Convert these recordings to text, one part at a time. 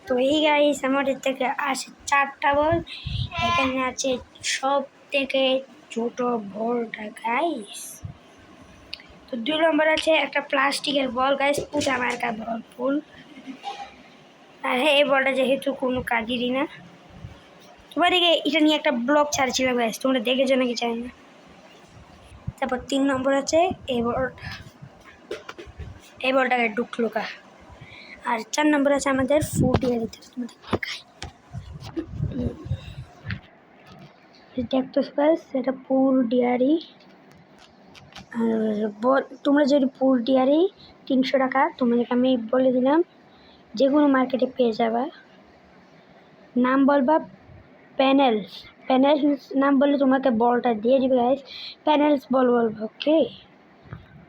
তো এই গাইস আমাদের থেকে আসে 4টা বল। এখানে আছে সব থেকে ছোট বলটা গাইস। তো 2 নম্বর আছে একটা প্লাস্টিকের বল গাইস, পুঁতা মার্কা বল ফুল। আর হ্যাঁ, এই বলটা যেহেতু কোনো কাজেরই না, তোমাদেরকে এটা নিয়ে একটা ব্লগ ছাড়ছিলাম গাইস, তোমরা দেখেছো নাকি জানি না। তারপর 3 নম্বর আছে এই বলটাকে ঢুকলো কা। আর 4 নম্বর আছে আমাদের ফুড ইয়ারিতে, তোমাদের দেখাই। দেখতো গাইস, এটা পুর ডিয়ারি। আর তোমরা যদি পুর ডিয়ারি 300 টাকা, তোমাদেরকে আমি বলে দিলাম যে কোনো মার্কেটে পেয়ে যাবা। নাম বলবা প্যানেলস, প্যানেলস নাম বললে তোমাকে বলটা দিয়ে দিবে গাইস। প্যানেলস বল বলবো, ওকে।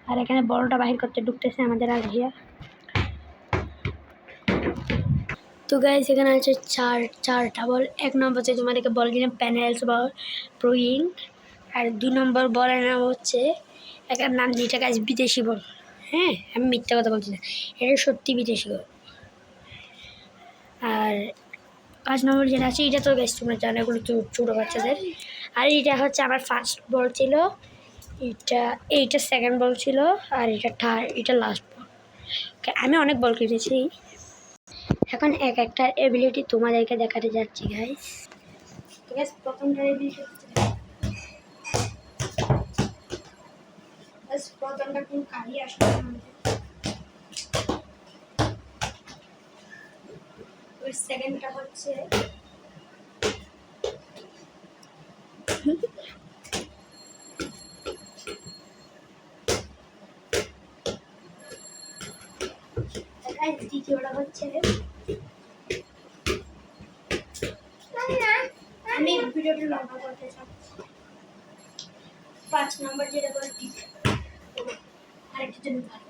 আর এখানে বলটা বাহির করতে ঢুকতেছে আমাদের আজিয়া। তো গাইস এখানে আছে চারটা বল। 1 নম্বরে তোমাদেরকে বল দিলাম প্যানেলস বল প্রোয়িং। আর 2 নম্বর বলের নাম হচ্ছে, এটার নাম যেটা গাইস বিদেশি বল। হ্যাঁ, আমি মিথ্যা কথা বলছি না, এটা সত্যি বিদেশি বল। আর 5 নম্বর যেটা আছে এটা তো গাইস তোমরা জানো, এগুলো তো ছোটো বাচ্চাদের। আর এটা হচ্ছে আমার ফার্স্ট বল ছিল, এইটা সেকেন্ড বল ছিল, আর এটা লাস্ট বল। আমি অনেক বল কিনেছি। এখন এক একটা এবিলিটি তোমাদেরকে দেখাতে যাচ্ছি গাইস। ঠিক আছে, প্রথমটা এবিলিটি হচ্ছে প্রথমটা কোন কালি আসলে আমাদের। ওই সেকেন্ডটা হচ্ছে দ্বিতীয়টা হচ্ছে, আমি ভিডিওটা লম্বা করতে চাচ্ছি। 5 নম্বর যেটা বলে আরেকটা জন্য ভালো।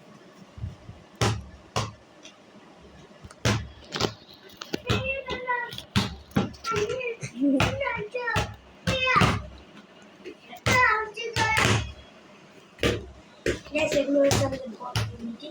এগুলো হচ্ছে আমাদের বল কমিটি।